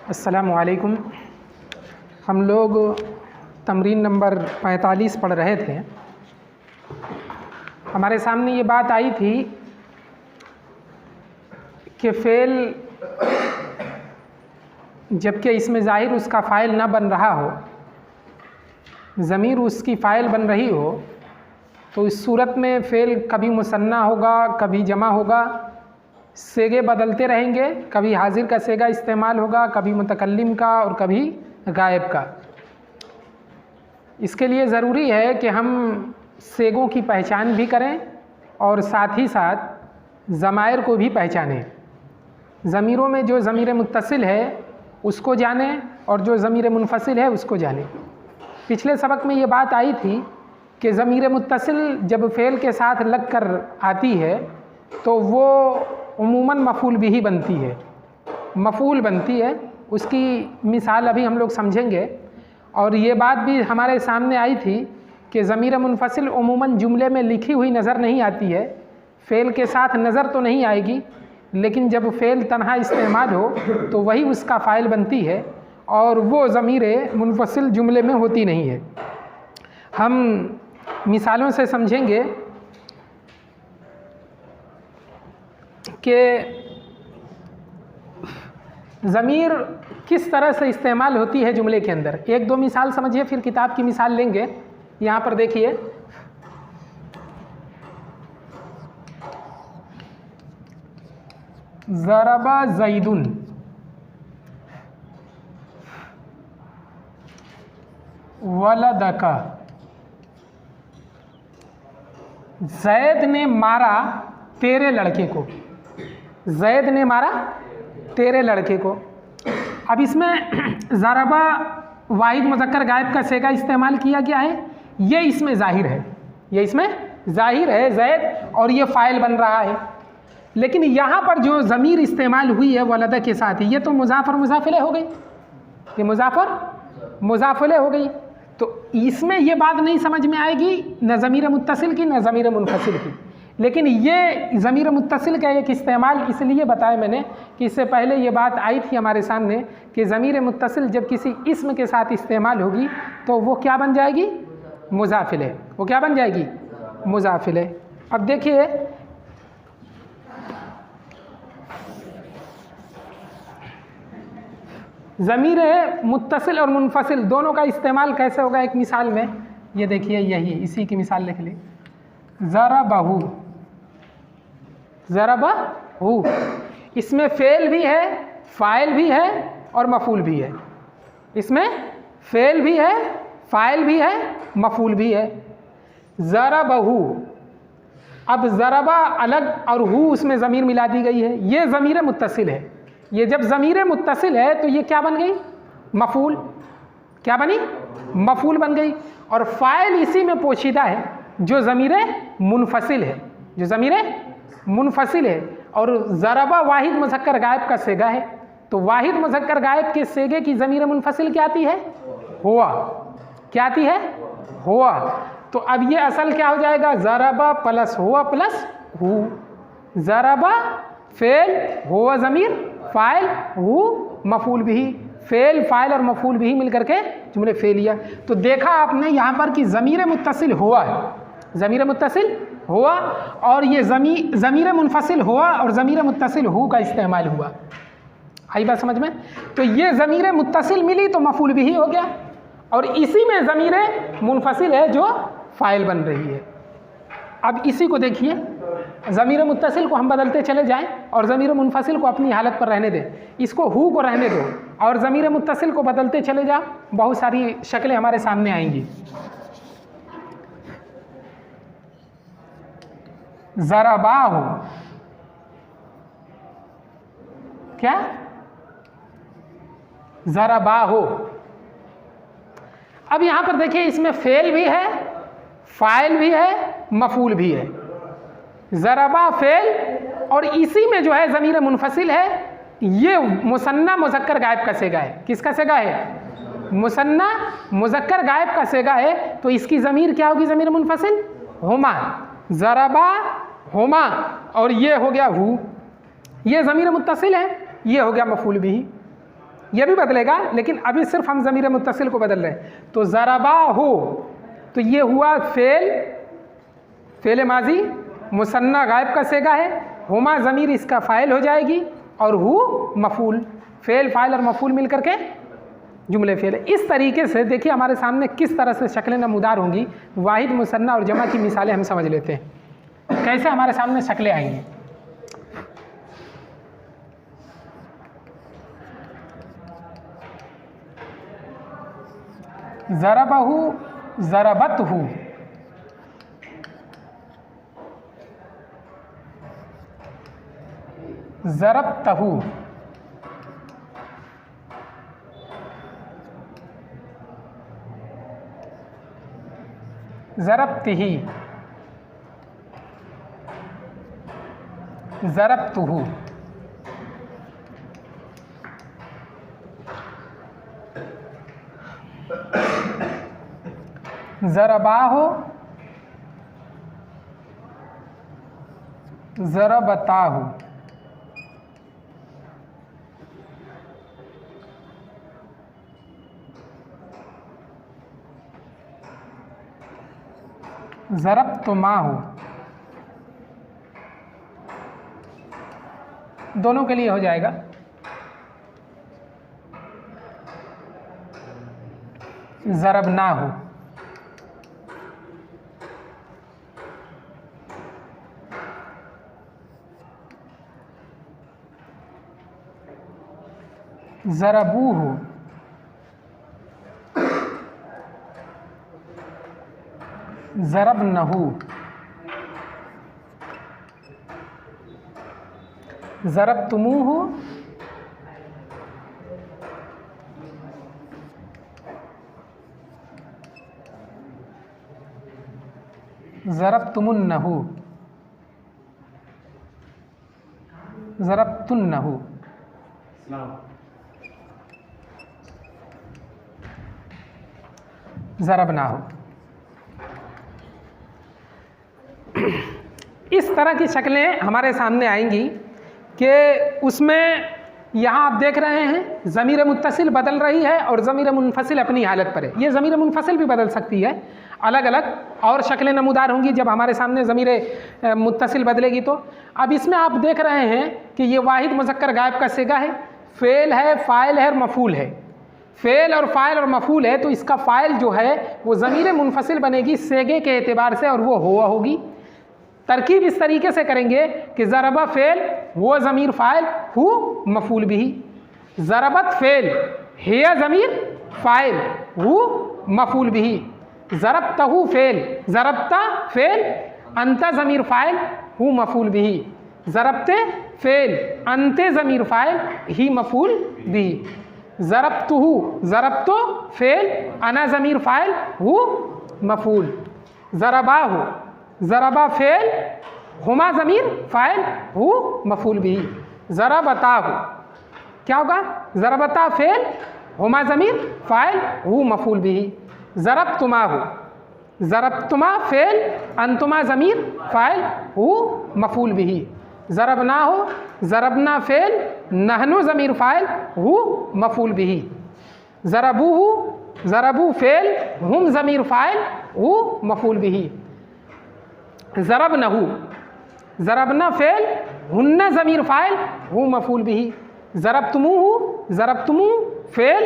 अस्सलामुअलैकुम। हम लोग तमरीन नंबर 45 पढ़ रहे थे। हमारे सामने ये बात आई थी कि फ़ेल जबकि इसमें ज़ाहिर उसका फ़ाइल ना बन रहा हो, ज़मीर उसकी फ़ाइल बन रही हो, तो इस सूरत में फ़ेल कभी मुसन्ना होगा, कभी जमा होगा, सेगे बदलते रहेंगे। कभी हाजिर का सेगा इस्तेमाल होगा, कभी मुतकल्लिम का और कभी गायब का। इसके लिए ज़रूरी है कि हम सेगों की पहचान भी करें और साथ ही साथ ज़मायर को भी पहचानें। ज़मीरों में जो ज़मीर मुत्तसिल है उसको जानें और जो ज़मीर मुनफसिल है उसको जानें। पिछले सबक में ये बात आई थी कि ज़मीर मुत्तसिल जब फ़ेल के साथ लग कर आती है तो वो उमूमन मफ़ूल बिही बनती है, मफ़ूल बनती है। उसकी मिसाल अभी हम लोग समझेंगे। और ये बात भी हमारे सामने आई थी कि ज़मीर मुनफसिल उमूमन जुमले में लिखी हुई नज़र नहीं आती है, फ़ेल के साथ नज़र तो नहीं आएगी, लेकिन जब फ़ेल तन्हा इस्तेमाल हो तो वही उसका फ़ाइल बनती है और वो ज़मीर मुनफसिल जुमले में होती नहीं है। हम मिसालों से समझेंगे कि ज़मीर किस तरह से इस्तेमाल होती है जुमले के अंदर। एक दो मिसाल समझिए, फिर किताब की मिसाल लेंगे। यहाँ पर देखिए, ज़रबा ज़ैदुन, वलदका, ज़ैद ने मारा तेरे लड़के को, ज़ैद ने मारा तेरे लड़के को। अब इसमें ज़रबा वाहिद मुज़क्कर गायब का सेगा इस्तेमाल किया गया है, ये इसमें ज़ाहिर है, ये इसमें ज़ाहिर है ज़ैद, और ये फ़ाइल बन रहा है। लेकिन यहाँ पर जो ज़मीर इस्तेमाल हुई है वलदा के साथ, ये तो मुज़ाफ़ और मुज़ाफ़िले हो गई, ये मुज़ाफ़ और मुज़ाफ़िले हो गई। तो इसमें ये बात नहीं समझ में आएगी न ज़मीर मुत्तसिल की न ज़मीर मुनफसिल की। लेकिन ये ज़मीर मुत्तसिल का एक इस्तेमाल इसलिए बताया मैंने कि इससे पहले ये बात आई थी हमारे सामने कि ज़मीर मुत्तसिल जब किसी इस्म के साथ इस्तेमाल होगी तो वो क्या बन जाएगी? मुज़ाफ़िले। वो क्या बन जाएगी? मुज़ाफ़िले। अब देखिए, ज़मीर मुत्तसिल और मुनफसिल दोनों का इस्तेमाल कैसे होगा एक मिसाल में। ये देखिए, यही इसी की मिसाल लिख ली। ज़रबहू, ज़रबहू, इसमें फ़ेल भी है, फ़ाइल भी है और मफ़ूल भी है। इसमें फ़ेल भी है, फ़ाइल भी है, मफ़ूल भी है। ज़रबहू, अब ज़रबा अलग और हू उसमें ज़मीर मिला दी गई है, ये ज़मीर मुत्तसिल है। ये जब ज़मीर मुत्तसिल है तो ये क्या बन गई? मफ़ूल। क्या बनी? मफ़ूल बन गई। और फ़ाइल इसी में पोशीदा है जो ज़मीर मुनफसिल है, जो ज़मीर मुनफसिल है। और ज़रबा वाहिद मुज़क्कर गायब का सेगा है, तो वाहिद मुज़क्कर गायब के सेगे की ज़मीर मुनफसिल क्या आती है? हुआ। क्या आती है? हुआ। तो अब ये असल क्या हो जाएगा? ज़रबा प्लस हुआ प्लस हू। ज़रबा फ़ेल, हुआ ज़मीर, फ़ाइल, हू मफ़ूल बिही। फ़ेल, फ़ाइल और मफ़ूल बिही मिल करके जुमले फ़ेलिया। तो देखा आपने यहाँ पर कि ज़मीर मुत्तसिल हुआ है, ज़मीर मुत्तसिल हुआ, और ये ज़मीर मुनफसिल हुआ और ज़मीर मुत्तसिल हू का इस्तेमाल हुआ। आई बात समझ में? तो ये ज़मीर मुत्तसिल मिली तो मफ़ूल बिही हो गया, और इसी में ज़मीर मुनफसिल है जो फ़ाइल बन रही है। अब इसी को देखिए, ज़मीर मुत्तसिल को हम बदलते चले जाएं और ज़मीर मुनफसिल को अपनी हालत पर रहने दें, इसको हू को रहने दो और ज़मीर मुत्तसिल को बदलते चले जाओ, बहुत सारी शक्लें हमारे सामने आएंगी। ज़रबाहु, क्या? ज़रबाहु। अब यहाँ पर देखिए, इसमें फ़ेल भी है, फ़ाइल भी है, मफ़ूल भी है। ज़रबा फ़ेल, और इसी में जो है ज़मीर मुनफसिल है, ये मुसन्ना मुज़क्कर गायब का सेगा है। किसका सेगा है? मुसन्ना मुज़क्कर गायब का सेगा है। तो इसकी ज़मीर क्या होगी? ज़मीर मुनफसिल, हुमा। ज़रबा हुमा, और ये हो गया हू। ये ज़मीर मुत्तसिल है, ये हो गया मफ़ूल बिही। ये भी बदलेगा, लेकिन अभी सिर्फ हम ज़मीर मुत्तसिल को बदल रहे हैं। तो ज़रबाहु, तो ये हुआ फ़ेल माजी, मुसन्ना गायब का सेगा है, हुमा ज़मीर इसका फ़ाइल हो जाएगी, और हु मफ़ूल, फ़ेल फ़ाइल और मफ़ूल मिल करके जुमले फ़ेल। इस तरीके से देखिए हमारे सामने किस तरह से शक्लें नमूदार होंगी। वाहिद, मुसन्ना और जमा की मिसालें हम समझ लेते हैं कैसे हमारे सामने शक्लें आएंगी। ज़रबहु, ज़रबतहु, ज़रबतहु, ज़रबतिही, ज़रबतुहु, ज़रबाहु, ज़रबताहु, ज़रबतुमाहु। दोनों के लिए हो जाएगा। ज़रबनाहु, ज़रबूहु, ज़रबनहु, ज़रबतुमूहु, ज़रबतुमुन्नहु, ज़रबतुन्नहु। ज़रबनाहु। इस तरह की शक्लें हमारे सामने आएंगी कि उसमें यहाँ आप देख रहे हैं ज़मीर मुत्तसिल बदल रही है और ज़मीर मुनफसिल अपनी हालत पर है। ये ज़मीर मुनफसिल भी बदल सकती है, अलग अलग और शक्लें नमूदार होंगी जब हमारे सामने ज़मीर मुत्तसिल बदलेगी। तो अब इसमें आप देख रहे हैं कि ये वाहिद मुज़क्कर गायब का सेगा है, फ़ेल है, फ़ाइल है और मफ़ूल है। फ़ेल और फ़ाइल और मफ़ूल है तो इसका फ़ाइल जो है वो ज़मीर मुनफसिल बनेगी सेगे के एतबार से, और वो हुआ होगी। तरकीब इस तरीके से करेंगे कि ज़रबा फ़ेल, वो ज़मीर फ़ाइल, हु मफ़ूल बिही। ज़रबत फ़ेल, हिया ज़मीर फ़ाइल, हु मफ़ूल बिही। ज़रबतहु फ़ेल, ज़रबता फ़ेल, अंता ज़मीर फ़ाइल, हु मफ़ूल बिही। ज़रबते फ़ेल, अंते ज़मीर फ़ाइल, ही मफ़ूल बिही। ज़रबतुहु, ज़रबतो फ़ेल, अना ज़मीर फ़ाइल, हु मफ़ूल। ज़रबाहु, ज़रबा फ़ेल, हुमा ज़मीर फ़ाइल, हु मफ़ूल बिही। ज़रबताहु, क्या होगा? ज़रबता फ़ेल, हुमा ज़मीर फ़ाइल, हु मफ़ूल बिही। ज़रबतुमाहु, ज़रबतुमा फ़ेल, अंतुमा ज़मीर फ़ाइल, हु मफ़ूल बिही। ज़रबनाहु, ज़रबना फ़ेल, नहनु ज़मीर फ़ाइल, हु मफ़ूल बिही। ज़रबूहु, ज़रबू फ़ेल, हुम ज़मीर फ़ाइल, हु मफ़ूल बिही। ज़रबनहु, ज़रबना फ़ेल, हुन्ना ज़मीर फ़ाइल, हु मफ़ूल बिही। ज़रबतुमूहु, ज़रबतुमू फ़ेल,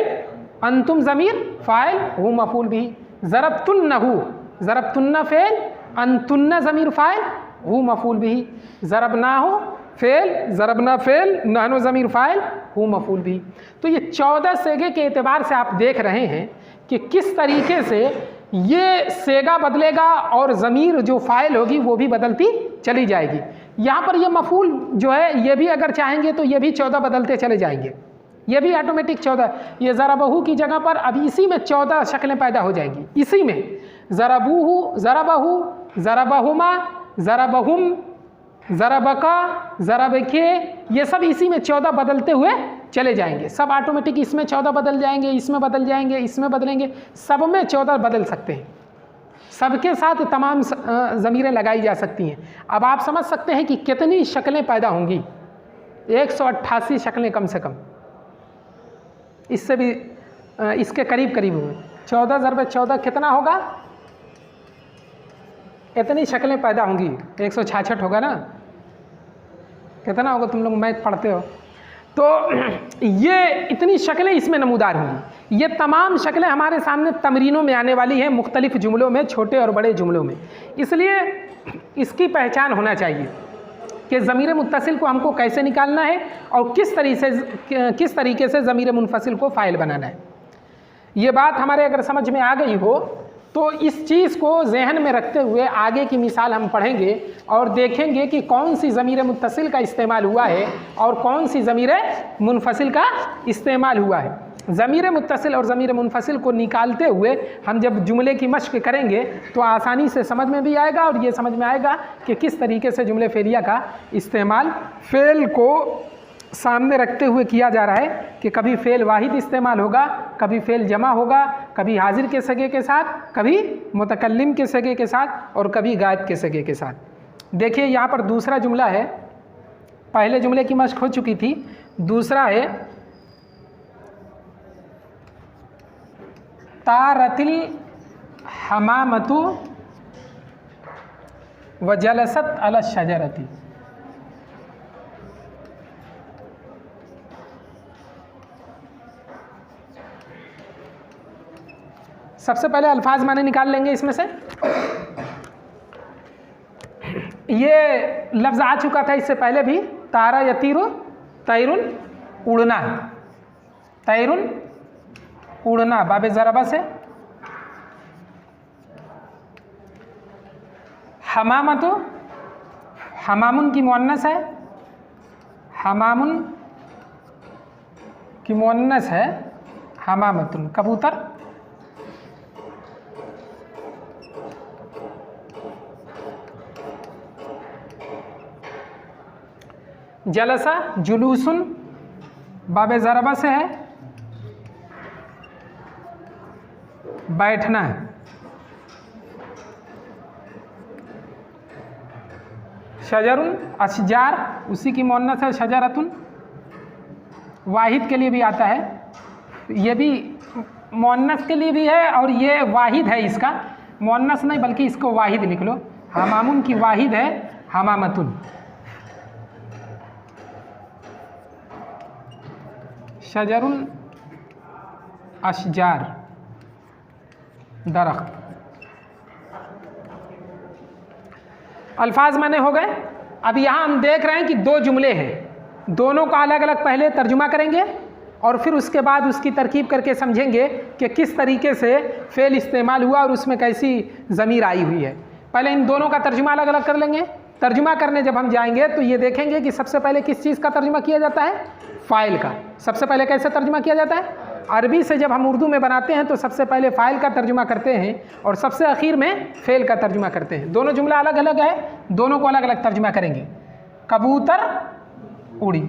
अंतुम ज़मीर फ़ाइल, हु मफ़ूल बिही। ज़रबतुन्नहु, ज़रबतुन्ना फ़ेल, अंतुन्ना ज़मीर फ़ाइल, हु मफ़ूल बिही। ज़रबनाहु फ़ेल, ज़रबना फ़ेल, नहनु ज़मीर फ़ाइल, हु मफ़ूल बिही। तो ये 14 सेगे के एतबार से आप देख रहे हैं कि किस तरीके से ये सेगा बदलेगा और ज़मीर जो फ़ाइल होगी वो भी बदलती चली जाएगी। यहाँ पर ये मफ़ूल जो है ये भी अगर चाहेंगे तो ये भी 14 बदलते चले जाएंगे, ये भी ऑटोमेटिक 14। ये ज़रबहु की जगह पर अब इसी में 14 शक्लें पैदा हो जाएंगी, इसी में ज़रबूहु, ज़रबहु, ज़रबहुमा, ज़रबहुम, ज़रबका, ज़रबके, ये सब इसी में 14 बदलते हुए चले जाएंगे। सब ऑटोमेटिक इसमें 14 बदल जाएंगे, इसमें बदल जाएंगे, इसमें बदलेंगे, सब में 14 बदल सकते हैं। सबके साथ तमाम ज़मीरें लगाई जा सकती हैं। अब आप समझ सकते हैं कि कितनी शक्लें पैदा होंगी। 188 शक्लें कम से कम, इससे भी इसके करीब करीब हुए। 14 ज़रब 14 कितना होगा? इतनी शक्लें पैदा होंगी, 166 होगा ना, कितना होगा? तुम लोग मैथ पढ़ते हो। तो ये इतनी शक्लें इसमें नमूदार होंगी। ये तमाम शक्लें हमारे सामने तमरीनों में आने वाली हैं, मुख्तलिफ जुमलों में, छोटे और बड़े जुमलों में। इसलिए इसकी पहचान होना चाहिए कि ज़मीर मुत्तसिल को हमको कैसे निकालना है और किस तरीके से ज़मीर मुनफसिल को फ़ाइल बनाना है। ये बात हमारे अगर समझ में आ गई हो तो इस चीज़ को जहन में रखते हुए आगे की मिसाल हम पढ़ेंगे और देखेंगे कि कौन सी ज़मीर मुत्तसिल का इस्तेमाल हुआ है और कौन सी ज़मीर मुनफसिल का इस्तेमाल हुआ है। ज़मीर मुत्तसिल और ज़मीर मुनफसिल को निकालते हुए हम जब जुमले की मश्क करेंगे तो आसानी से समझ में भी आएगा और ये समझ में आएगा कि किस तरीके से जुमले फ़ेलिया का इस्तेमाल फ़ेल को सामने रखते हुए किया जा रहा है कि कभी फ़ेल वाहिद इस्तेमाल होगा, कभी फ़ेल जमा होगा, कभी हाजिर के सगे के साथ, कभी मुतकल्लिम के सगे के साथ और कभी गायब के सगे के साथ। देखिए यहाँ पर दूसरा जुमला है, पहले जुमले की मश्क हो चुकी थी, दूसरा है तारतिल हमामतु व जलसत अला शजरती। सबसे पहले अल्फाज माने निकाल लेंगे इसमें से। ये लफ्ज़ आ चुका था इससे पहले भी, तारा यतीरो, तैरुन उड़ना, तैरुन उड़ना बाबे ज़रबा से। हमामतो, हमामुन की मुअन्नस है, हमामुन की मुअन्नस है हमामतुन, कबूतर। जलसा जुलूसुन बाबे ज़रबा से है, बैठना है। शजरुन अशजार, उसी की मुअन्नस है शजरतुन, वाहिद के लिए भी आता है, ये भी मुअन्नस के लिए भी है और ये वाहिद है, इसका मुअन्नस नहीं बल्कि इसको वाहिद लिख लो। हमामुन की वाहिद है हमामतुन। शजरुन अशजार, दरख्त। अल्फाज माने हो गए। अब यहाँ हम देख रहे हैं कि दो जुमले हैं, दोनों का अलग अलग पहले तर्जुमा करेंगे और फिर उसके बाद उसकी तरकीब करके समझेंगे कि किस तरीके से फ़ेल इस्तेमाल हुआ और उसमें कैसी ज़मीर आई हुई है। पहले इन दोनों का तर्जुमा अलग अलग कर लेंगे। तर्जुमा करने जब हम जाएंगे तो ये देखेंगे कि सबसे पहले किस चीज़ का तर्जुमा किया जाता है? फ़ाइल का। सबसे पहले कैसे तर्जुमा किया जाता है? अरबी से जब हम उर्दू में बनाते हैं तो सबसे पहले फ़ाइल का तर्जुमा करते हैं और सबसे आखिर में फ़ेल का तर्जुमा करते हैं। दोनों जुमला अलग अलग है, दोनों को अलग अलग तर्जुमा करेंगे। कबूतर उड़ी,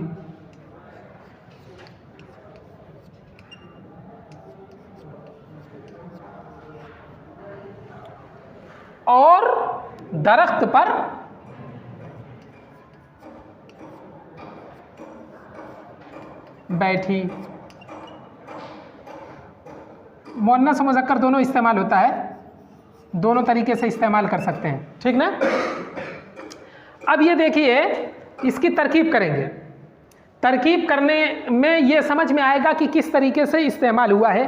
और दरख्त पर बैठी। मुअन्नस और मुज़क्कर दोनों इस्तेमाल होता है, दोनों तरीके से इस्तेमाल कर सकते हैं, ठीक ना। अब ये देखिए, इसकी तरकीब करेंगे। तरकीब करने में ये समझ में आएगा कि किस तरीके से इस्तेमाल हुआ है।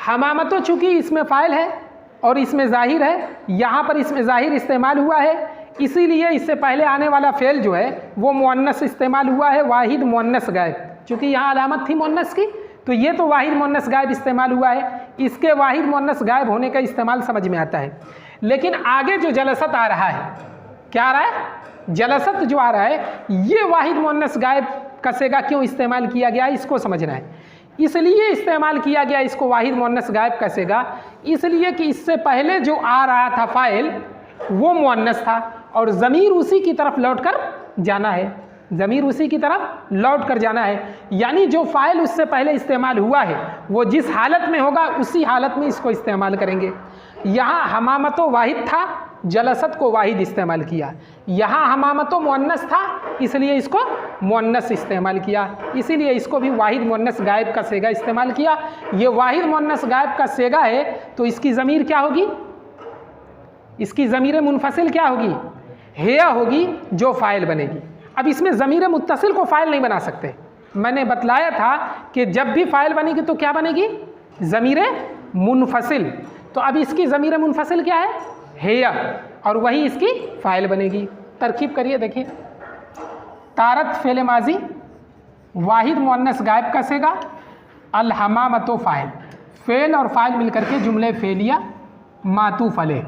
हमामतो चूँकि इसमें फ़ाइल है और इसमें ज़ाहिर है, यहाँ पर इसमें ज़ाहिर इस्तेमाल हुआ है, इसीलिए इससे पहले आने वाला फ़ेल जो है वो मुअन्नस इस्तेमाल हुआ है, वाहिद मुअन्नस गायब। चूँकि यहाँ अलामत थी मुअन्नस की, तो ये तो वाहिद मुअन्नस गायब इस्तेमाल हुआ है, इसके वाहिद मुअन्नस गायब होने का इस्तेमाल समझ में आता है। लेकिन आगे जो जलसत आ रहा है, क्या आ रहा है? जलसत जो आ रहा है, ये वाहिद मुअन्नस गायब कसेगा क्यों इस्तेमाल किया गया, इसको समझना है। इसलिए इस्तेमाल किया गया इसको वाहिद मुअन्नस गायब कसेगा, इसलिए कि इससे पहले जो आ रहा था फ़ाइल वो मुअन्नस था और ज़मीर उसी की तरफ लौट कर जाना है, ज़मीर उसी की तरफ लौट कर जाना है। यानी जो फ़ाइल उससे पहले इस्तेमाल हुआ है वो जिस हालत में होगा उसी हालत में इसको इस्तेमाल करेंगे। यहाँ हमामतो वाहिद था जलसत को वाहिद इस्तेमाल किया। यहाँ हमामतो मुअन्नस था इसलिए इसको मुअन्नस इस्तेमाल किया, इसीलिए इसको भी वाहिद मुअन्नस गायब का सेगा इस्तेमाल किया। ये वाहिद मुअन्नस गायब का सेगा है तो इसकी ज़मीर क्या होगी, इसकी ज़मीर मुनफसिल क्या होगी, हेया होगी, जो फ़ाइल बनेगी। अब इसमें ज़मीर मुत्तसिल को फ़ाइल नहीं बना सकते, मैंने बतलाया था कि जब भी फ़ाइल बनेगी तो क्या बनेगी, ज़मीर मुनफसिल। तो अब इसकी ज़मीर मुनफसिल क्या है, हेया, और वही इसकी फ़ाइल बनेगी। तरकीब करिए देखिए, तारत फ़ेल माजी वाहिद मुअन्नस गायब का सेगा, अल हमामतो फ़ाइल, फ़ेल और फ़ाइल मिलकर के जुमले फ़ेलिया मातूफ़ अलैह।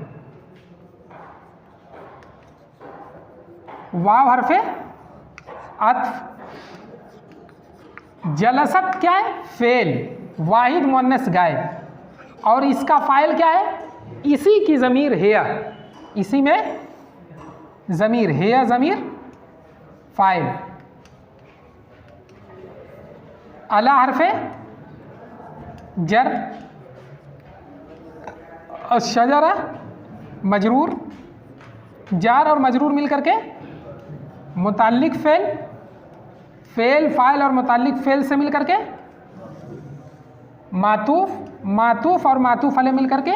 वाव हरफे अत्फ, जलसत क्या है, फ़ेल, वाहिद मुअन्नस गायब, और इसका फ़ाइल क्या है, इसी की ज़मीर हेया, इसी में ज़मीर हेया, ज़मीर फ़ाइल। अला हरफे जर, और शजरा मजरूर, जार और मजरूर मिल करके मुताल्लिक फ़ेल, फ़ेल फ़ाइल और मुताल्लिक फ़ेल से मिल करके मातूफ़, मातूफ़ और मातूफ़ अलैह मिल करके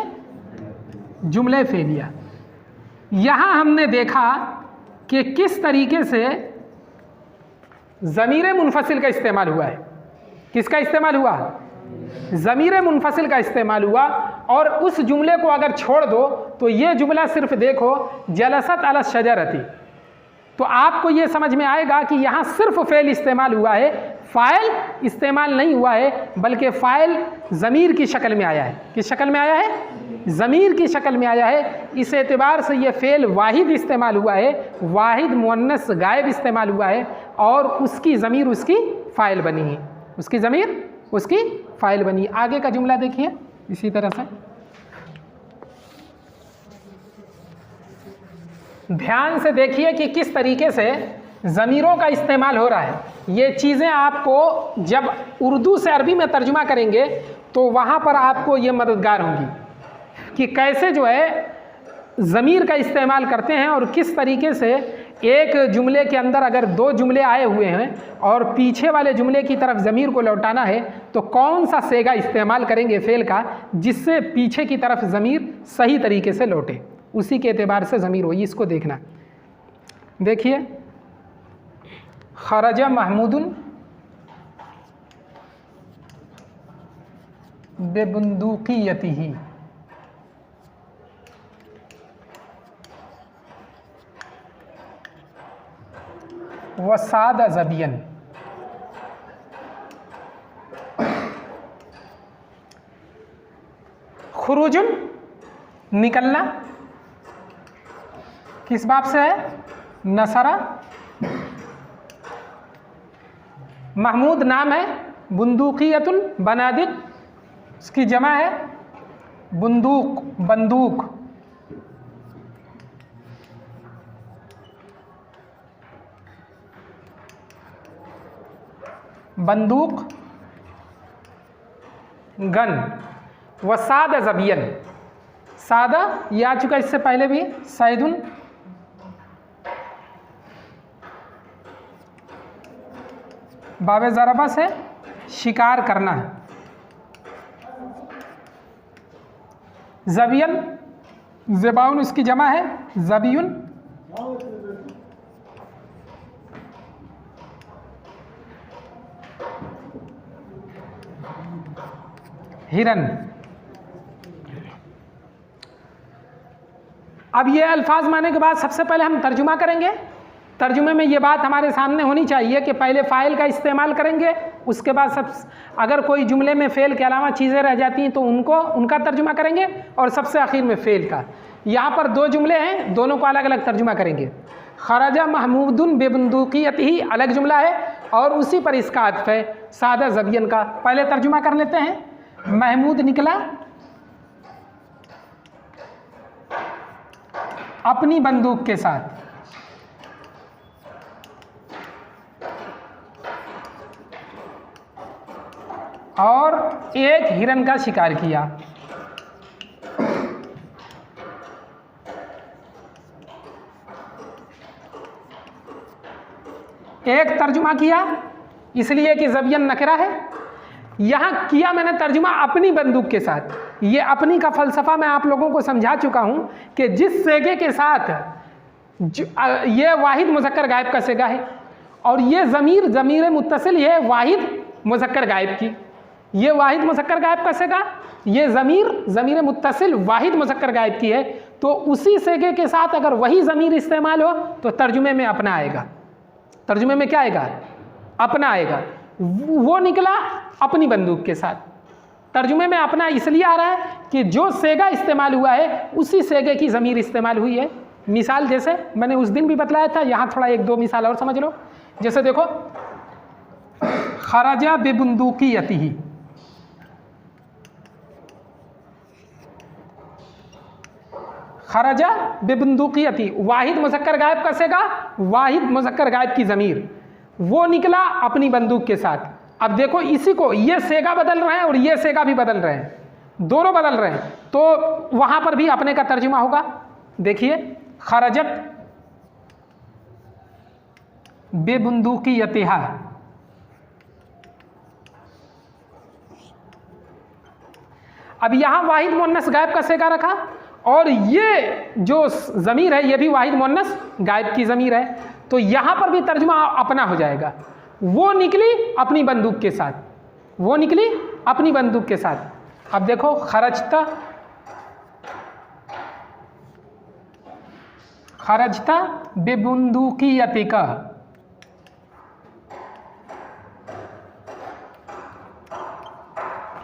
जुमले फ़ेलिया। यहाँ हमने देखा कि किस तरीके से ज़मीर मुनफसिल का इस्तेमाल हुआ है। किसका इस्तेमाल हुआ, ज़मीर मुनफसिल का इस्तेमाल हुआ। और उस जुमले को अगर छोड़ दो तो ये जुमला सिर्फ देखो जलसत अला शजरती, तो आपको ये समझ में आएगा कि यहाँ सिर्फ फ़ेल इस्तेमाल हुआ है, फ़ाइल इस्तेमाल नहीं हुआ है, बल्कि फ़ाइल ज़मीर की शक्ल में आया है। किस शक्ल में आया है, ज़मीर की शक्ल में आया है। इस एतबार से ये फ़ेल वाहिद इस्तेमाल हुआ है, वाहिद मुअन्नस गायब इस्तेमाल हुआ है, और उसकी ज़मीर उसकी फ़ाइल बनी है, उसकी ज़मीर उसकी फ़ाइल बनी। आगे का जुमला देखिए इसी तरह से, ध्यान से देखिए कि किस तरीके से ज़मीरों का इस्तेमाल हो रहा है। ये चीज़ें आपको जब उर्दू से अरबी में तर्जुमा करेंगे तो वहाँ पर आपको ये मददगार होंगी कि कैसे जो है ज़मीर का इस्तेमाल करते हैं, और किस तरीके से एक जुमले के अंदर अगर दो जुमले आए हुए हैं और पीछे वाले जुमले की तरफ ज़मीर को लौटाना है तो कौन सा सेगा इस्तेमाल करेंगे फ़ेल का जिससे पीछे की तरफ ज़मीर सही तरीके से लौटे, उसी के एतबार से ज़मीर हो, इसको देखना। देखिए, खरजा महमूदुन बेबंदूकियतिही, वसाद ज़बियन। खुरूजुन निकलना, किस बाब से है, नसरा। महमूद नाम है, बुंदूकियतुन बनादिक, इसकी जमा है बुंदूक, बंदूक। बंदूक गन। वसाद ज़बियन, सादा ये आ चुका इससे पहले भी, सैदुन बाबे ज़रबा से शिकार करना। ज़बियन ज़बाउन इसकी जमा है ज़बियुन। हिरन। अब ये अल्फाज माने के बाद सबसे पहले हम तर्जुमा करेंगे। तर्जुमे में ये बात हमारे सामने होनी चाहिए कि पहले फ़ाइल का इस्तेमाल करेंगे, उसके बाद सब अगर कोई जुमले में फ़ेल के अलावा चीज़ें रह जाती हैं तो उनका तर्जुमा करेंगे, और सबसे आखिर में फ़ेल का। यहाँ पर दो जुमले हैं, दोनों को अलग अलग तर्जुमा करेंगे। खरजा महमूदुन बेबंदूकियतिही अलग जुमला है, और उसी पर इसका अत्फ है सादा ज़बियन का। पहले तर्जुमा कर लेते हैं। महमूद निकला अपनी बंदूक के साथ, और एक हिरन का शिकार किया। एक तर्जुमा किया इसलिए कि ज़बियन नकरा है, यहाँ किया मैंने तर्जुमा अपनी बंदूक के साथ। ये अपनी का फ़लसफ़ा मैं आप लोगों को समझा चुका हूँ कि जिस सेगे के साथ ये वाहिद मुज़क्कर गायब का सेगा है और ये ज़मीर मुत्तसिल ये वाहिद मुज़क्कर गायब की, ये वाहिद मुज़क्कर गायब का सेगा, ये ज़मीर मुत्तसिल वाहिद मुज़क्कर गायब की है, तो उसी सेगे के साथ अगर वही ज़मीर इस्तेमाल हो तो तर्जुमे में अपना आएगा। तर्जुमे में क्या आएगा? अपना आएगा। वो निकला अपनी बंदूक के साथ। तर्जुमे में अपना इसलिए आ रहा है कि जो सेगा इस्तेमाल हुआ है उसी सेगे की ज़मीर इस्तेमाल हुई है। मिसाल जैसे मैंने उस दिन भी बतलाया था, यहाँ थोड़ा एक दो मिसाल और समझ लो। जैसे देखो, खराजा बेबुंदूकियतिही, खराजा बेबुंदूकियती, वाहिद मुज़क्कर गायब का सेगा, वाहिद मुज़क्कर गायब की ज़मीर, वो निकला अपनी बंदूक के साथ। अब देखो इसी को, ये सेगा बदल रहे हैं और ये सेगा भी बदल रहे हैं, दोनों बदल रहे हैं, तो वहाँ पर भी अपने का तर्जुमा होगा। देखिए, खरजत बेबुंदूकियतिहा, अब यहाँ वाहिद मुअन्नस गायब का सेगा रखा और ये जो ज़मीर है ये भी वाहिद मुअन्नस गायब की ज़मीर है, तो यहाँ पर भी तर्जुमा अपना हो जाएगा। वो निकली अपनी बंदूक के साथ, वो निकली अपनी बंदूक के साथ। अब देखो, खरजता, खरजता बेबुंदूकियतिका,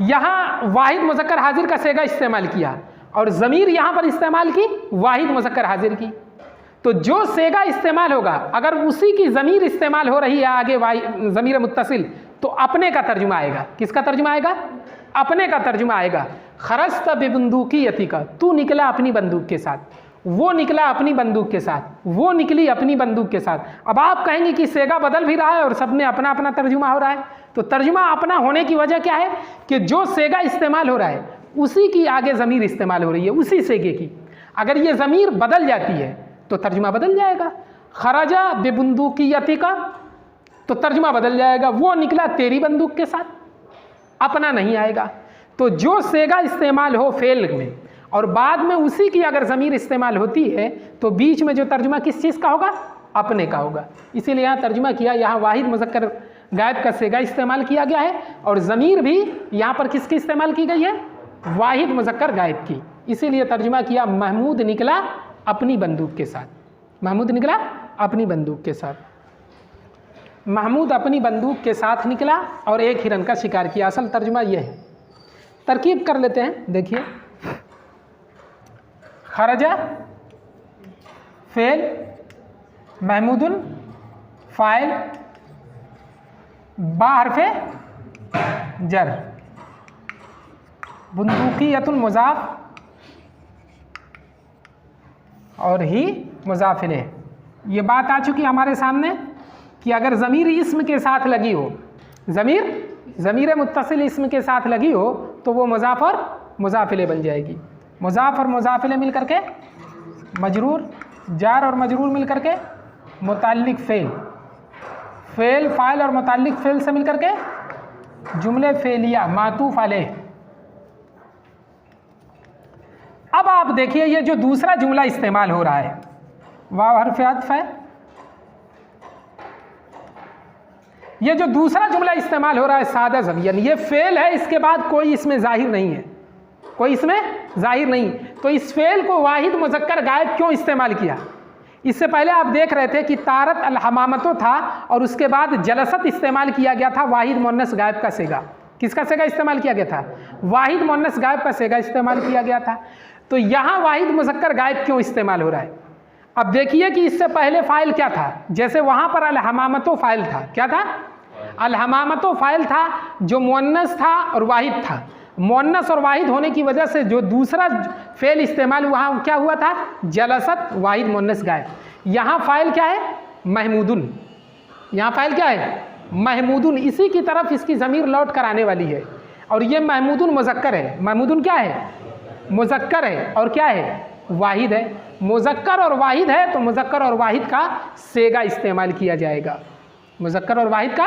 यहाँ वाहिद मुज़क्कर हाजिर का सेगा इस्तेमाल किया और ज़मीर यहाँ पर इस्तेमाल की वाहिद मुज़क्कर हाजिर की, तो जो सेगा इस्तेमाल होगा अगर उसी की ज़मीर इस्तेमाल हो रही है आगे ज़मीर मुत्तसिल, तो अपने का तर्जुमा आएगा। किसका तर्जुमा आएगा? अपने का तर्जुमा आएगा। खरजता बेबुंदूकियतिका, तू निकला अपनी बंदूक के साथ, वो निकला अपनी बंदूक के साथ, वो निकली अपनी बंदूक के साथ। अब आप कहेंगे कि सेगा बदल भी रहा है और सब में अपना अपना तर्जुमा हो रहा है, तो तर्जुमा अपना होने की वजह क्या है कि जो सेगा इस्तेमाल हो रहा है उसी की आगे ज़मीर इस्तेमाल हो रही है, उसी सेगे की। अगर ये ज़मीर बदल जाती है तो तर्जुमा बदल जाएगा। खराजा बेबुंदूकियतिका, तो तर्जुमा बदल जाएगा, वो निकला तेरी बंदूक के साथ, अपना नहीं आएगा। तो जो सेगा इस्तेमाल हो फेल में और बाद में उसी की अगर ज़मीर इस्तेमाल होती है तो बीच में जो तर्जुमा किस चीज़ का होगा? अपने का होगा। इसीलिए यहाँ तर्जुमा किया, यहाँ वाहिद मुज़क्कर गायब का सेगा इस्तेमाल किया गया है और ज़मीर भी यहाँ पर किसकी इस्तेमाल की गई है? वाहिद मुज़क्कर गायब की। इसीलिए तर्जुमा किया, महमूद निकला अपनी बंदूक के साथ, महमूद निकला अपनी बंदूक के साथ, महमूद अपनी बंदूक के साथ निकला और एक हिरन का शिकार किया। असल तर्जुमा यह है। तरकीब कर लेते हैं, देखिए, खरजा फेल, महमूदुन फ़ाइल, बा हरफ़े जर, बुंदूकियतुन मुज़ाफ़ और ही मुज़ाफ़ इलैह। ये बात आ चुकी हमारे सामने कि अगर ज़मीर इस्म के साथ लगी हो, ज़मीर मुत्तसिल इस्म के साथ लगी हो तो वो मुज़ाफ़ और मुज़ाफ़ इलैह बन जाएगी। मुज़ाफ़ और मुज़ाफ़ इलैह मिल करके मजरूर, जार और मजरूर मिल करके मुताल्लिक़ फ़ेल, फ़ेल फ़ाइल और मुताल्लिक़ फ़ेल से मिल करके जुमले फ़ेलिया मातूफ़ अलैह। अब आप देखिए, ये जो दूसरा जुमला इस्तेमाल हो रहा है, वाव हर्फ़ अत्फ़ है, ये जो दूसरा जुमला इस्तेमाल हो रहा है सादा ज़बियन, ये फ़ेल है, इसके बाद कोई इसमें ज़ाहिर नहीं है, कोई इसमें ज़ाहिर नहीं। तो इस फ़ेल को वाहिद मुज़क्कर गायब क्यों इस्तेमाल किया? इससे पहले आप देख रहे थे कि तारत अल हमामतो था और उसके बाद जलसत इस्तेमाल किया गया था वाहिद मुअन्नस गायब का सेगा। किसका सेगा इस्तेमाल किया गया था? वाहिद मुअन्नस गायब का सेगा इस्तेमाल किया गया था। तो यहाँ वाहिद मुज़क्कर गायब क्यों इस्तेमाल हो रहा है? अब देखिए कि इससे पहले फ़ाइल क्या था। जैसे वहाँ पर अल हमामतो फ़ाइल था, क्या था? अल हमामतो फ़ाइल था जो मुअन्नस था और वाहिद था। मुअन्नस और वाहिद होने की वजह से जो दूसरा फ़ेल इस्तेमाल वहाँ क्या हुआ था? जलसत वाहिद मुअन्नस गायब। यहाँ फ़ाइल क्या है? महमूदुन। यहाँ फ़ाइल क्या है? महमूदुन। इसी की तरफ इसकी ज़मीर लौट कर आने वाली है और ये महमूदुन मुज़क्कर है। महमूदुन क्या है? मुज़क्कर है और क्या है? वाहिद है। मुज़क्कर और वाहिद है तो मुज़क्कर और वाहिद का सेगा इस्तेमाल किया जाएगा। मुज़क्कर और वाहिद का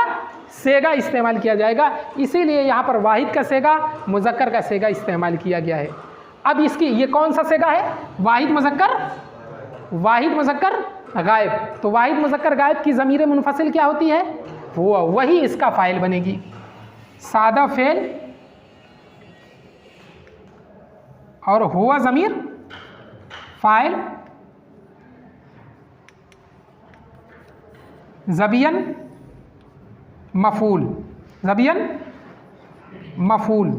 सेगा इस्तेमाल किया जाएगा, इसीलिए यहाँ पर वाहिद का सेगा, मुज़क्कर का सेगा इस्तेमाल किया गया है। अब इसकी ये कौन सा सेगा है? वाहिद मुज़क्कर गायब। तो वाहिद मुज़क्कर गायब की ज़मीर मुनफसिल क्या होती है? हुआ, वही इसका फ़ाइल बनेगी। सादा फ़ेल और हुआ ज़मीर फ़ाइल, ज़बियन मफ़ूल, ज़बियन मफ़ूल,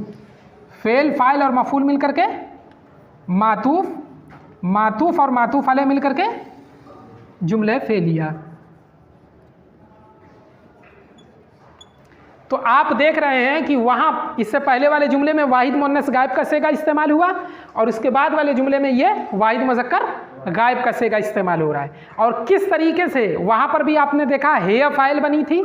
फ़ेल फ़ाइल और मफ़ूल मिल करके मातूफ़, मातूफ़ और मातूफ़ अलैह मिल करके जुमले फ़ेलिया। तो आप देख रहे हैं कि वहाँ इससे पहले वाले जुमले में वाहिद मुअन्नस गायब का सेगा इस्तेमाल हुआ और उसके बाद वाले जुमले में ये वाहिद मुज़क्कर गायब का सेगा इस्तेमाल हो रहा है। और किस तरीके से वहाँ पर भी आपने देखा हेय फ़ाइल बनी थी,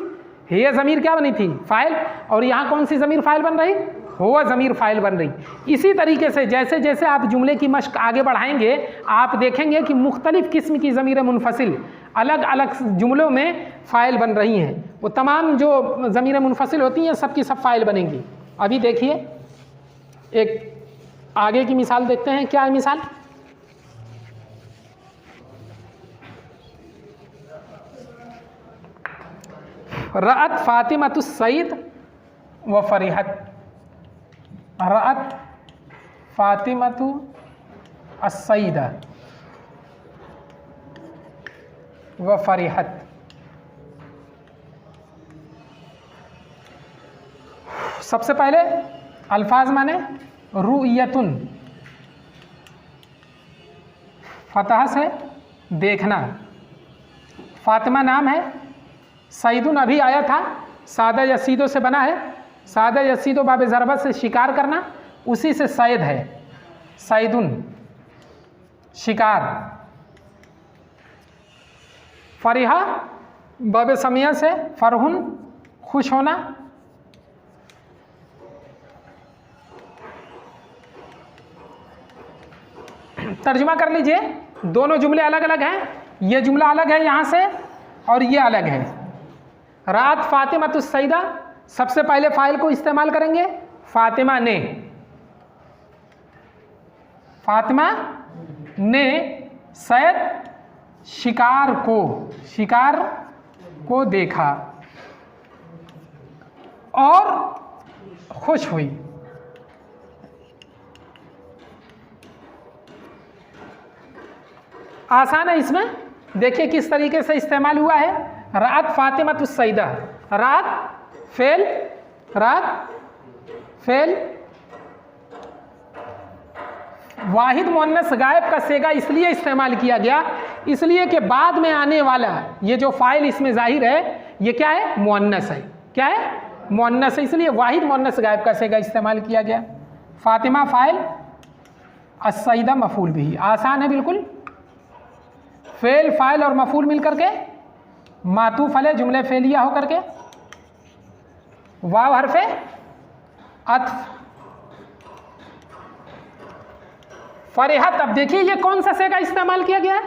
हेय ज़मीर क्या बनी थी? फ़ाइल। और यहाँ कौन सी ज़मीर फ़ाइल बन रही? हुआ ज़मीर फ़ाइल बन रही। इसी तरीके से जैसे जैसे आप जुमले की मश्क आगे बढ़ाएंगे आप देखेंगे कि मुख्तलिफ़ किस्म की ज़मीर मुनफसिल अलग अलग जुमलों में फ़ाइल बन रही हैं। वो तमाम जो ज़मीर मुनफसिल होती हैं सब की सब फ़ाइल बनेंगी। अभी देखिए एक आगे की मिसाल देखते हैं। क्या है मिसाल? रअत फ़ातिमतु सईद व फ़रिहत, रअत फ़ातिमतु अस्सईदा व फ़रिहत। सबसे पहले अल्फाज माने रुयतुन, फतह से देखना, फ़ातिमा नाम है, सईदुन अभी आया था, सादा यसीदो से बना है, सादा यसीदो बाब ज़रबत से शिकार करना, उसी से सैद है, सईदुन शिकार। फ़रिहा बाब समिया से फ़रहुन खुश होना, तर्जुमा कर लीजिए। दोनों जुमले अलग अलग हैं, ये जुमला अलग है यहाँ से और ये अलग है। रात फ़ातिमतु सईदा, सबसे पहले फ़ाइल को इस्तेमाल करेंगे, फ़ातिमा ने, फ़ातिमा ने सैद शिकार को देखा और खुश हुई। आसान है, इसमें देखिए किस तरीके से इस्तेमाल हुआ है। रात फ़ातिमतु सईदा, रात फेल, रात फेल, वाहिद मुअन्नस गायब का सेगा इसलिए इस्तेमाल किया गया, इसलिए कि बाद में आने वाला ये जो फ़ाइल इसमें ज़ाहिर है ये क्या है? मुअन्नस है। क्या है? मुअन्नस है, इसलिए वाहिद मुअन्नस गायब का सेगा इस्तेमाल किया गया। फ़ातिमा फ़ाइल, अस्सईदा मफ़ूल भी। आसान है बिल्कुल। फ़ेल फ़ाइल और मफ़ूल मिल करके मातूफ़ अलैह जुमले फ़ेलिया हो करके वाव हरफ़े अत्फ़। फ़रिहत, अब देखिए ये कौन सा सेगा इस्तेमाल किया गया है?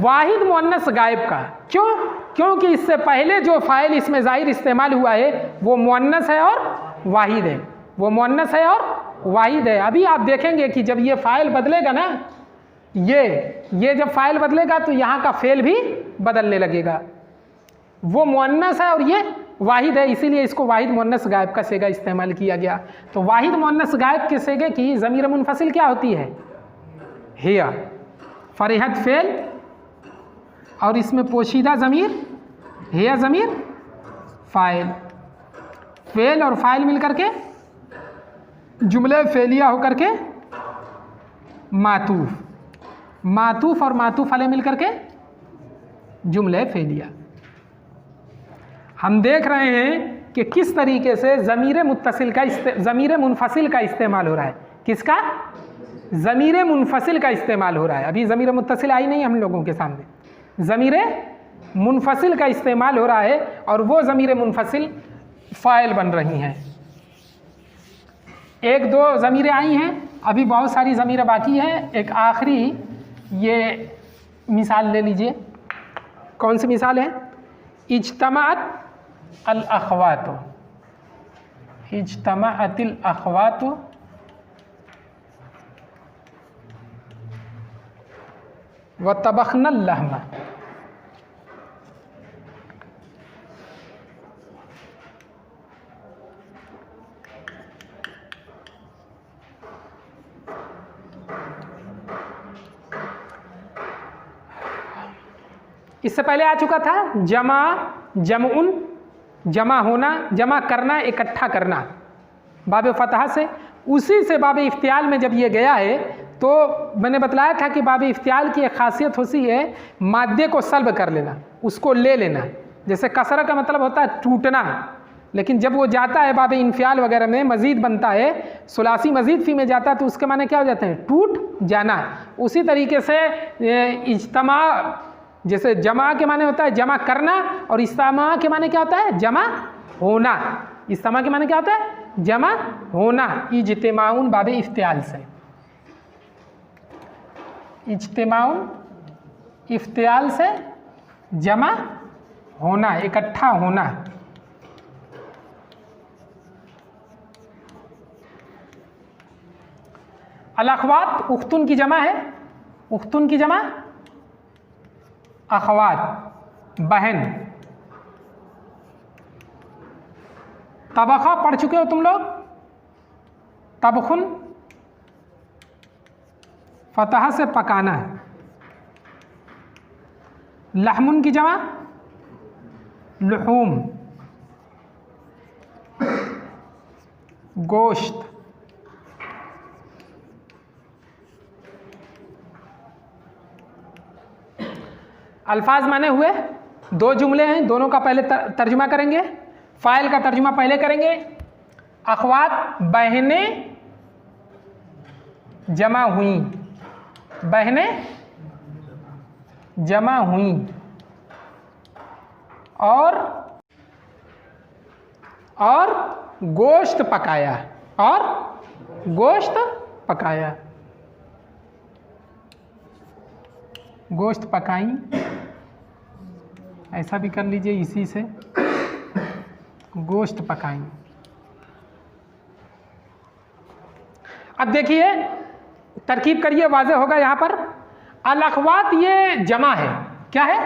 वाहिद मुअन्नस गायब का। क्यों? क्योंकि इससे पहले जो फ़ाइल इसमें ज़ाहिर इस्तेमाल हुआ है वो मुअन्नस है और वाहिद है, वो मुअन्नस है और वाहिद है। अभी आप देखेंगे कि जब ये फ़ाइल बदलेगा ना, ये जब फ़ाइल बदलेगा तो यहाँ का फ़ेल भी बदलने लगेगा। वो मुअन्नस है और ये वाहिद है, इसीलिए इसको वाहिद मुअन्नस गायब का सेगा इस्तेमाल किया गया। तो वाहिद मुअन्नस गायब के सेगे की ज़मीर मुनफसिल क्या होती है? हिया। फ़रिहत फ़ेल और इसमें पोशीदा ज़मीर हिया ज़मीर फ़ाइल, फ़ेल और फ़ाइल मिल करके जुमले फ़ेलिया हो करके मातूफ़, मातूफ़ और मातूफ़ अलैह मिल करके जुमले फ़ेलिया। हम देख रहे हैं कि किस तरीके से ज़मीर मुत्तसिल का ज़मीर मुनफसिल का इस्तेमाल हो रहा है। किसका? ज़मीर मुनफसिल का इस्तेमाल हो रहा है। अभी ज़मीर मुत्तसिल आई नहीं हम लोगों के सामने, ज़मीर मुनफसिल का इस्तेमाल हो रहा है और वो ज़मीर मुनफसिल फ़ाइल बन रही हैं। एक दो ज़मीरें आई हैं, अभी बहुत सारी ज़मीरें बाकी हैं। एक आखिरी ये मिसाल ले लीजिए। कौन सी मिसाल है? इज्तमाअत अल अख़वात, इज्तमाअतिल अख़वात व तबख़नल लहम। इससे पहले आ चुका था जमा, जमउन, जमा होना, जमा करना, इकट्ठा करना बाब फतहा से। उसी से बाब इफ्तियाल में जब ये गया है तो मैंने बतलाया था कि बाब इफ्तियाल की एक खासियत होती है मादे को सल्ब कर लेना, उसको ले लेना। जैसे कसरा का मतलब होता है टूटना, लेकिन जब वो जाता है बाब इन्फियाल वगैरह में मज़ीद बनता है, सुलासी मज़ीद फ़ी में जाता है तो उसके माने क्या हो जाते हैं? टूट जाना। उसी तरीके से इज्तमा, जैसे जमा के माने होता है जमा करना, और इज्तमा के माने क्या होता है? जमा होना। इज्तमा के माने क्या होता है? जमा होना। इज्तिमाउन बाब इफ्तियाल से, इज्तिमाउन इफ्तियाल से जमा होना, इकट्ठा होना। अल-अख़वात उख्तुन की जमा है, उख्तुन की जमा अख़वात, बहन। तबख़ा पढ़ चुके हो तुम लोग? तबख़ुन फतहा से पकाना है। लहमुन की जमा लुहूम, गोश्त। अल्फाज माने हुए, दो जुमले हैं, दोनों का पहले तर्जुमा करेंगे। फ़ाइल का तर्जुमा पहले करेंगे। अख़वात बहनें जमा हुई, बहनें जमा हुई, और गोश्त पकाया, और गोश्त पकाया, गोश्त पकाई। ऐसा भी कर लीजिए इसी से, गोश्त पकाई। अब देखिए तरकीब करिए, वाज़ेह होगा यहाँ पर। अल-अख़वात ये जमा है, क्या है?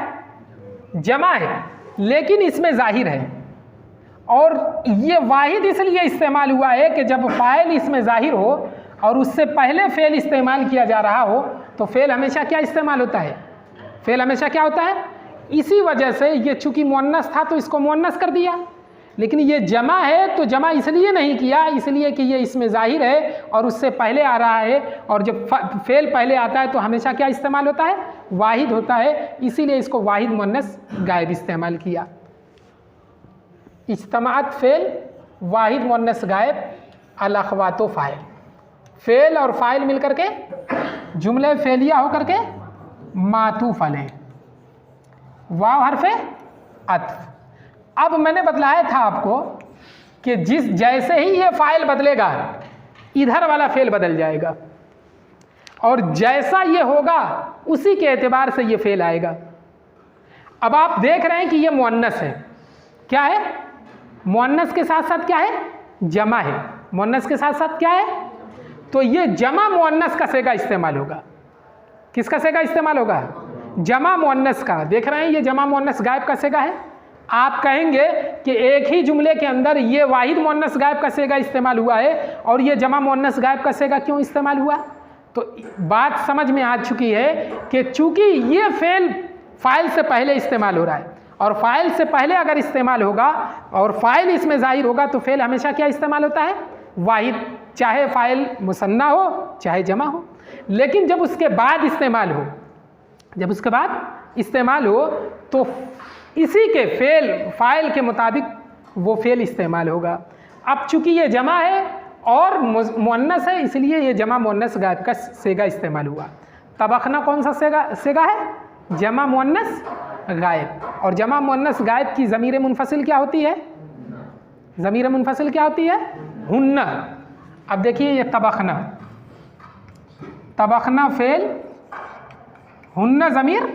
जमा है, लेकिन इसमें ज़ाहिर है, और ये वाहिद इसलिए इस्तेमाल हुआ है कि जब फ़ाइल इसमें ज़ाहिर हो और उससे पहले फ़ेल इस्तेमाल किया जा रहा हो तो फ़ेल हमेशा क्या इस्तेमाल होता है? फ़ेल हमेशा क्या होता है? इसी वजह से ये चूँकि मुअन्नस था तो इसको मुअन्नस कर दिया, लेकिन ये जमा है तो जमा इसलिए नहीं किया, इसलिए कि ये इसमें ज़ाहिर है और उससे पहले आ रहा है, और जब फ़ेल पहले आता है तो हमेशा क्या इस्तेमाल होता है? वाहिद होता है, इसीलिए इसको वाहिद मुअन्नस गायब इस्तेमाल किया। इज्तमाअत फ़ेल, वाहिद मुअन्नस गायब, अल-अख़वातो फ़ाइल। फ़ेल और फ़ाइल मिल करके जुमले फ़ेलिया हो करके मातूफ़ अलैह, वाव हर्फ़े अत्फ़। अब मैंने बतलाया था आपको कि जैसे ही ये फ़ाइल बदलेगा इधर वाला फ़ेल बदल जाएगा, और जैसा ये होगा उसी के एतबार से ये फ़ेल आएगा। अब आप देख रहे हैं कि ये मुअन्नस है, क्या है? मुअन्नस के साथ साथ क्या है? जमा है। मुअन्नस के साथ साथ क्या है? तो ये जमा मुअन्नस का सेगा इस्तेमाल होगा। किसका सेगा इस्तेमाल होगा? जमा मुअन्नस का। देख रहे हैं ये जमा मुअन्नस गायब का सेगा है। आप कहेंगे कि एक ही जुमले के अंदर ये वाहिद मुअन्नस गायब का सेगा इस्तेमाल हुआ है और ये जमा मुअन्नस गायब का सेगा क्यों इस्तेमाल हुआ? तो बात समझ में आ चुकी है कि चूंकि ये फ़ेल फ़ाइल से पहले इस्तेमाल हो रहा है, और फ़ाइल से पहले अगर इस्तेमाल होगा और फ़ाइल इसमें ज़ाहिर होगा तो फ़ेल हमेशा क्या इस्तेमाल होता है? वाहिद, चाहे फ़ाइल मुसन्ना हो चाहे जमा हो। लेकिन जब उसके बाद इस्तेमाल हो, जब उसके बाद इस्तेमाल हो तो इसी के फ़ेल फ़ाइल के मुताबिक वो फ़ेल इस्तेमाल होगा। अब चूँकि ये जमा है और मुअन्नस है, इसलिए ये जमा मुअन्नस गायब का सेगा इस्तेमाल हुआ। तबख़ना कौन सा सेगा है? जमा मुअन्नस गायब। और जमा मुअन्नस गायब की ज़मीर मुनफ़सिल क्या होती है? ज़मीर मुनफ़सिल क्या होती है? हुन्ना। अब देखिए ये तबख़ना, तबख़ना फ़ेल, हुन्ना ज़मीर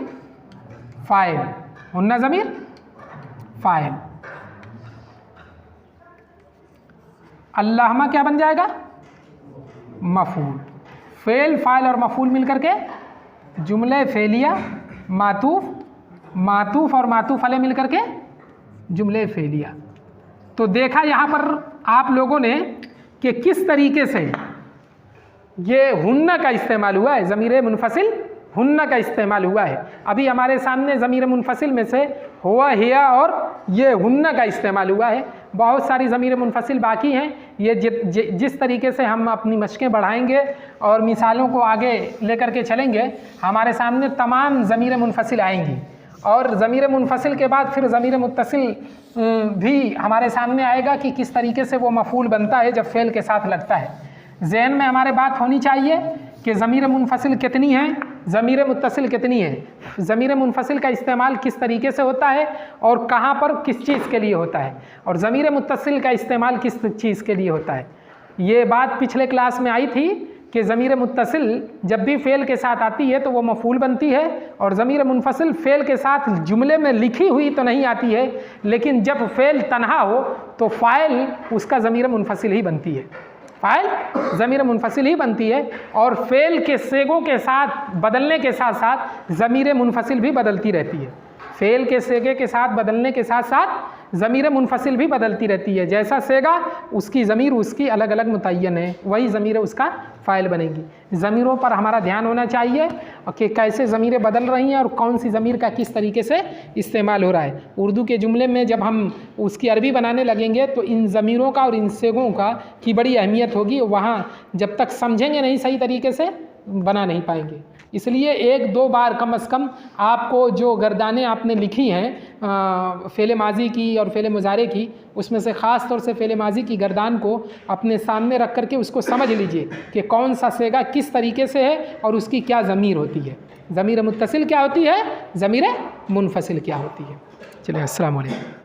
फ़ाइल, हुन्ना ज़मीर फ़ाइल। अल्लाहुम्मा क्या बन जाएगा? मफ़ूल। फ़ेल, फ़ाइल और मफ़ूल मिलकर के जुमले फ़ेलिया, मातूफ़, मातूफ़ और मातूफ़ अलैह मिलकर के जुमले फ़ेलिया। तो देखा यहाँ पर आप लोगों ने कि किस तरीके से ये हुन्ना का इस्तेमाल हुआ है, ज़मीर मुनफ़सिल हुन्ना का इस्तेमाल हुआ है। अभी हमारे सामने ज़मीर मुनफ़सिल में से हुआ, हिया और ये हुन्ना का इस्तेमाल हुआ है। बहुत सारी ज़मीर मुनफ़सिल बाकी हैं। ये जिस तरीके से हम अपनी मशक़ें बढ़ाएंगे और मिसालों को आगे लेकर के चलेंगे, हमारे सामने तमाम ज़मीर मुनफ़सिल आएंगी और ज़मीर मुनफ़सिल के बाद फिर ज़मीर मुत्तसिल भी हमारे सामने आएगा कि किस तरीके से वो मफ़ूल बनता है जब फ़ेल के साथ लगता है। ज़हन में हमारे बात होनी चाहिए कि ज़मीर मुनफ़सिल कितनी है, ज़मीर मुत्तसिल कितनी है, ज़मीर मुनफ़सिल का इस्तेमाल किस तरीके से होता है और कहाँ पर किस चीज़ के लिए होता है, और ज़मीर मुत्तसिल का इस्तेमाल किस चीज़ के लिए होता है। ये बात पिछले क्लास में आई थी कि ज़मीर मुत्तसिल जब भी फ़ेल के साथ आती है तो वो मफ़ूल बनती है, और ज़मीर मुनफ़सिल फ़ेल के साथ जुमले में लिखी हुई तो नहीं आती है, लेकिन जब फ़ेल तन्हा हो तो फ़ाइल उसका ज़मीर मुनफ़सिल ही बनती है। फ़ाइल ज़मीर मुनफ़सिल ही बनती है, और फ़ेल के सेगों के साथ बदलने के साथ साथ ज़मीर मुनफ़सिल भी बदलती रहती है। फ़ेल के सेगे के साथ बदलने के साथ साथ ज़मीर मुनफ़सिल भी बदलती रहती है। जैसा सेगा उसकी ज़मीर उसकी अलग अलग मुतय्यन है, वही ज़मीर उसका फ़ाइल बनेगी। ज़मीरों पर हमारा ध्यान होना चाहिए कि कैसे ज़मीरें बदल रही हैं और कौन सी ज़मीर का किस तरीके से इस्तेमाल हो रहा है। उर्दू के जुमले में जब हम उसकी अरबी बनाने लगेंगे तो इन ज़मीरों का और इन सेगों का की बड़ी अहमियत होगी। वहाँ जब तक समझेंगे नहीं सही तरीके से बना नहीं पाएंगे। इसलिए एक दो बार कम से कम आपको जो गर्दानें आपने लिखी हैं फ़ेल माजी की और फ़ेल मुज़ारे की, उसमें से ख़ास तौर से फ़ेल माजी की गर्दान को अपने सामने रख करके उसको समझ लीजिए कि कौन सा सेगा किस तरीके से है और उसकी क्या ज़मीर होती है। ज़मीर मुत्तसिल क्या होती है, ज़मीर मुनफ़सिल क्या होती है। चलिए, अस्सलाम वालेकुम।